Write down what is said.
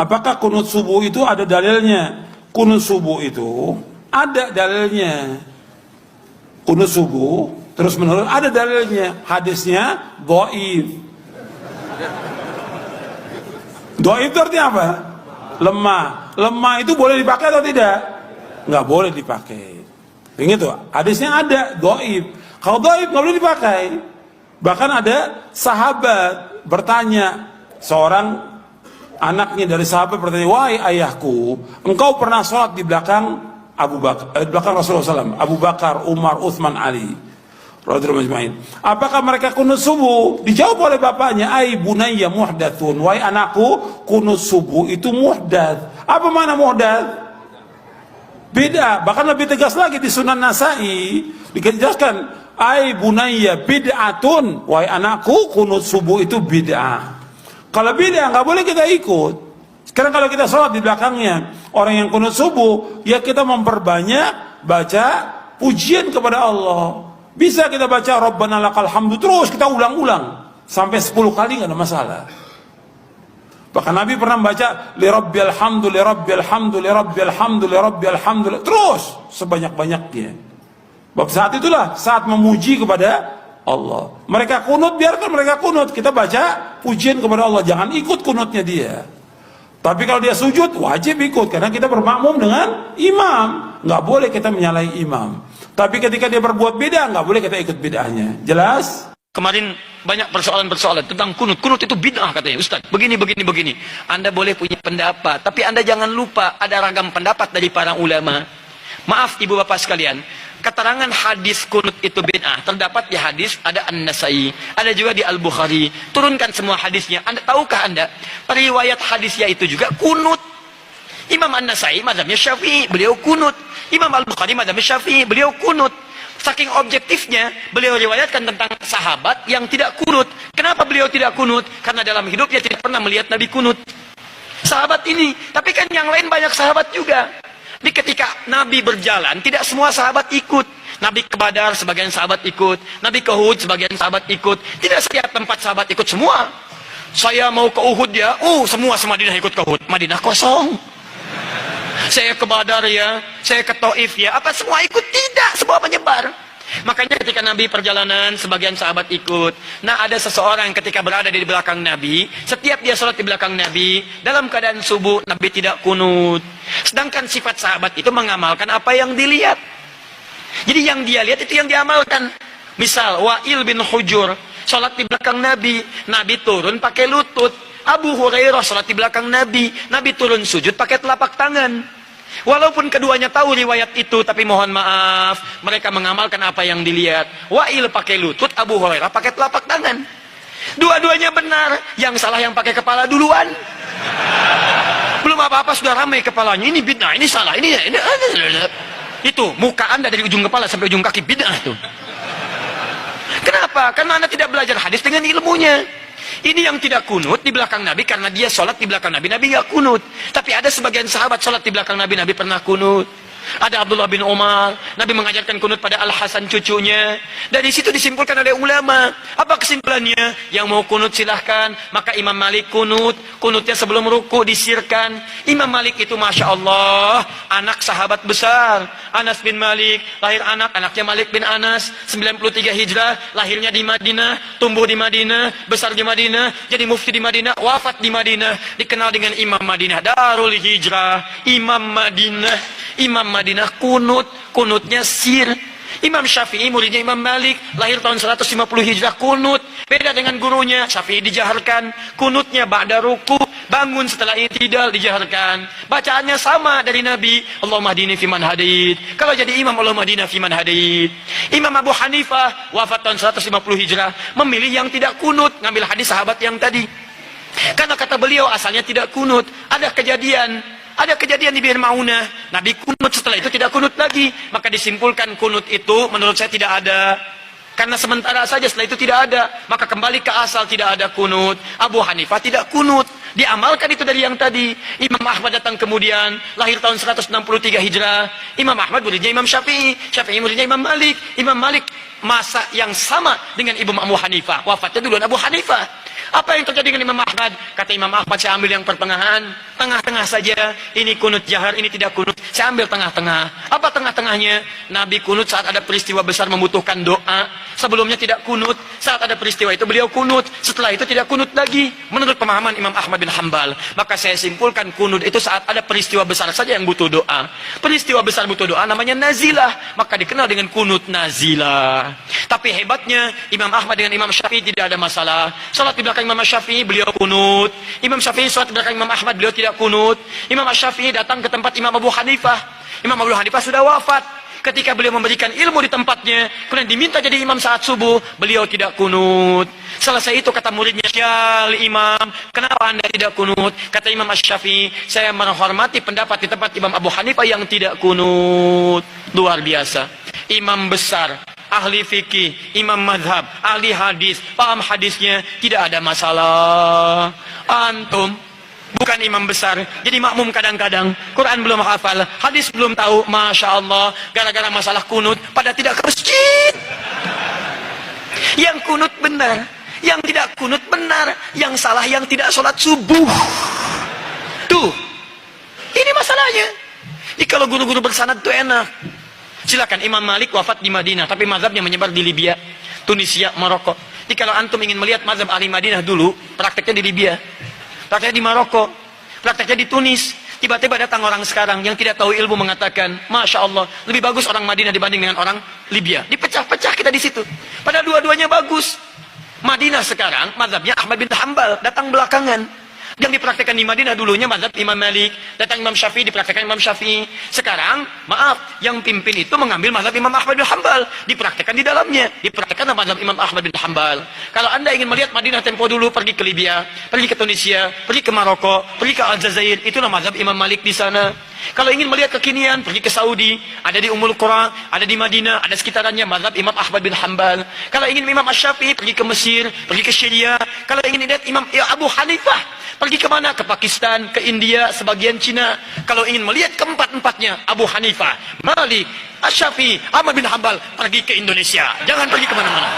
Apakah kunut subuh itu ada dalilnya? Kunut subuh itu ada dalilnya. Kunut subuh terus menerus ada dalilnya. Hadisnya dhaif. Dhaif itu artinya apa? Lemah. Lemah itu boleh dipakai atau tidak? Nggak boleh dipakai. Begitu. Hadisnya ada dhaif. Kalau dhaif nggak boleh dipakai. Bahkan ada sahabat bertanya, seorang anaknya dari sahabat bertanya, wahai ayahku, engkau pernah sholat di belakang Abu Bakar, belakang Rasulullah SAW, Abu Bakar, Umar, Uthman, Ali, radhiyallahu ajma'in. Apakah mereka kunut subuh? Dijawab oleh bapaknya, ai bunayya muhdatsun, wahai anakku, kunut subuh itu muhdats. Apa makna muhdats? Beda. Bahkan lebih tegas lagi di Sunan Nasai dijelaskan, ai bunayya bid'atun, wahai anakku, kunut subuh itu bid'ah. Kalau bid'ah nggak boleh kita ikut. Sekarang kalau kita sholat di belakangnya orang yang kunut subuh, ya kita memperbanyak baca pujian kepada Allah. Bisa kita baca Rabbana lakal hamdu terus kita ulang-ulang sampai 10 kali nggak ada masalah. Bahkan Nabi pernah membaca li rabbil hamdu li rabbil hamdu li rabbil hamdu li rabbil hamdu terus sebanyak-banyaknya. Bab saat itulah saat memuji kepada Allah. Mereka kunut, biarkan mereka kunut. Kita baca pujian kepada Allah, jangan ikut kunutnya dia. Tapi kalau dia sujud, wajib ikut karena kita bermakmum dengan imam. Nggak boleh kita menyalahi imam. Tapi ketika dia berbuat beda, nggak boleh kita ikut bid'ahnya. Jelas? Kemarin banyak persoalan-persoalan tentang kunut. Kunut itu bid'ah katanya, Ustaz. Begini. Anda boleh punya pendapat, tapi Anda jangan lupa ada ragam pendapat dari para ulama. Maaf ibu bapak sekalian, keterangan hadis kunut itu bid'ah terdapat di hadis ada An-Nasai, ada juga di Al-Bukhari. Turunkan semua hadisnya. Anda tahukah Anda periwayat hadisnya itu juga kunut? Imam An-Nasai mazhabnya Syafi'i, beliau kunut. Imam Al-Bukhari mazhabnya Syafi'i, beliau kunut. Saking objektifnya beliau riwayatkan tentang sahabat yang tidak kunut. Kenapa beliau tidak kunut? Karena dalam hidupnya tidak pernah melihat Nabi kunut. Sahabat ini, tapi kan yang lain banyak sahabat juga. Di ketika Nabi berjalan, tidak semua sahabat ikut. Nabi ke Badar, sebagian sahabat ikut. Nabi ke Uhud, sebagian sahabat ikut. Tidak setiap tempat sahabat ikut semua. Saya mau ke Uhud ya, semua semadinah ikut ke Uhud. Madinah kosong. Saya ke Badar ya, saya ke Taif ya, apa semua ikut? Tidak, semua menyebar. Makanya ketika Nabi perjalanan, sebagian sahabat ikut. Nah, ada seseorang ketika berada di belakang Nabi, setiap dia sholat di belakang Nabi, dalam keadaan subuh, Nabi tidak kunut. Sedangkan sifat sahabat itu mengamalkan apa yang dilihat. Jadi yang dia lihat itu yang diamalkan. Misal, Wa'il bin Hujur, sholat di belakang Nabi, Nabi turun pakai lutut. Abu Hurairah sholat di belakang Nabi, Nabi turun sujud pakai telapak tangan. Walaupun keduanya tahu riwayat itu, tapi mohon maaf, mereka mengamalkan apa yang dilihat. Wa'il pakai lutut, Abu Hurairah pakai telapak tangan. Dua-duanya benar, yang salah yang pakai kepala duluan. Belum apa-apa sudah ramai kepalanya, ini bid'ah, ini salah, ini. Itu, muka Anda dari ujung kepala sampai ujung kaki bid'ah tuh. Kenapa? Karena Anda tidak belajar hadis dengan ilmunya. Ini yang tidak kunut di belakang Nabi karena dia sholat di belakang Nabi, Nabi nggak kunut. Tapi ada sebagian sahabat sholat di belakang Nabi, Nabi pernah kunut. Ada Abdullah bin Umar, Nabi mengajarkan kunut pada Al-Hasan cucunya. Dari situ disimpulkan oleh ulama. Apa kesimpulannya? Yang mau kunut silahkan. Maka Imam Malik kunut, kunutnya sebelum ruku disirkan. Imam Malik itu Masya Allah, anak sahabat besar. Anas bin Malik, lahir anaknya Malik bin Anas, 93 Hijrah, lahirnya di Madinah, tumbuh di Madinah, besar di Madinah, jadi mufti di Madinah, wafat di Madinah, dikenal dengan Imam Madinah, Darul Hijrah, Imam Madinah kunutnya sir. Imam Syafi'i muridnya Imam Malik, lahir tahun 150 Hijrah, kunut. Beda dengan gurunya, Syafi'i dijaharkan, kunutnya ba'da ruku, bangun setelah i'tidal dijaharkan. Bacaannya sama dari Nabi, Allahumma hdini fiman hadait. Kalau jadi imam, Allahumma hdina fiman hadait. Imam Abu Hanifah wafat tahun 150 Hijrah, memilih yang tidak kunut, ngambil hadis sahabat yang tadi. Karena kata beliau asalnya tidak kunut. Ada kejadian di Bir Maunah, Nabi kunut, setelah itu tidak kunut lagi. Maka disimpulkan kunut itu menurut saya tidak ada. Karena sementara saja, setelah itu tidak ada. Maka kembali ke asal, tidak ada kunut. Abu Hanifah tidak kunut, diamalkan itu dari yang tadi. Imam Ahmad datang kemudian, lahir tahun 163 Hijrah. Imam Ahmad muridnya Imam Syafi'i, Syafi'i muridnya Imam Malik. Imam Malik masa yang sama dengan Imam Abu Hanifah, wafatnya duluan Abu Hanifah. Apa yang terjadi dengan Imam Ahmad? Kata Imam Ahmad, saya ambil yang pertengahan, tengah-tengah saja. Ini kunut jahar, ini tidak kunut. Saya ambil tengah-tengah. Apa tengah-tengahnya? Nabi kunut saat ada peristiwa besar membutuhkan doa. Sebelumnya tidak kunut. Saat ada peristiwa itu beliau kunut. Setelah itu tidak kunut lagi. Menurut pemahaman Imam Ahmad bin Hanbal. Maka saya simpulkan kunut itu saat ada peristiwa besar saja yang butuh doa. Peristiwa besar butuh doa namanya nazilah. Maka dikenal dengan kunut nazilah. Tapi hebatnya Imam Ahmad dengan Imam Syafi'i tidak ada masalah. Salat di belakang Imam Syafi'i beliau kunut. Imam Syafi'i salat di belakang Imam Ahmad beliau tidak kunut. Imam Syafi'i datang ke tempat Imam Abu Hanifah. Imam Abu Hanifah sudah wafat. Ketika beliau memberikan ilmu di tempatnya, kemudian diminta jadi imam saat subuh, beliau tidak kunut. Selesai itu kata muridnya, "Ya Imam, kenapa Anda tidak kunut?" Kata Imam Syafi'i, "Saya menghormati pendapat di tempat Imam Abu Hanifah yang tidak kunut." Luar biasa. Imam besar, ahli fikih, imam madhab, ahli hadis, paham hadisnya, tidak ada masalah. Antum bukan imam besar, jadi makmum kadang-kadang, Quran belum hafal, hadis belum tahu, Masya Allah, gara-gara masalah kunut, pada tidak ke masjid. Yang kunut benar, yang tidak kunut benar, yang salah yang tidak sholat subuh. Tuh, ini masalahnya. Jadi kalau guru-guru bersanad itu enak. Silakan, Imam Malik wafat di Madinah, tapi mazhabnya menyebar di Libya, Tunisia, Maroko. Jadi kalau antum ingin melihat mazhab ahli Madinah dulu, prakteknya di Libya, prakteknya di Maroko, prakteknya di Tunis. Tiba-tiba datang orang sekarang yang tidak tahu ilmu mengatakan, Masya Allah, lebih bagus orang Madinah dibanding dengan orang Libya. Dipecah-pecah kita di situ. Padahal dua-duanya bagus. Madinah sekarang, mazhabnya Ahmad bin Hanbal, datang belakangan. Yang dipraktekkan di Madinah dulunya mazhab Imam Malik, datang Imam Syafi'i, dipraktekkan Imam Syafi'i. Sekarang, maaf, yang pimpin itu mengambil mazhab Imam Ahmad bin Hanbal, dipraktekkan di dalamnya, dipraktekkan mazhab Imam Ahmad bin Hanbal. Kalau Anda ingin melihat Madinah tempo dulu, pergi ke Libya, pergi ke Tunisia, pergi ke Maroko, pergi ke Aljazair, itulah mazhab Imam Malik di sana. Kalau ingin melihat kekinian, pergi ke Saudi, ada di Ummul Qura, ada di Madinah, ada sekitarannya mazhab Imam Ahmad bin Hanbal. Kalau ingin Imam Asy-Syafi'i, pergi ke Mesir, pergi ke Syria. Kalau ingin lihat Imam Abu Hanifah, pergi ke mana? Ke Pakistan, ke India, sebagian Cina. Kalau ingin melihat keempat-empatnya, Abu Hanifah, Malik, Asy-Syafi'i, Ahmad bin Hanbal, pergi ke Indonesia. Jangan pergi kemana-mana.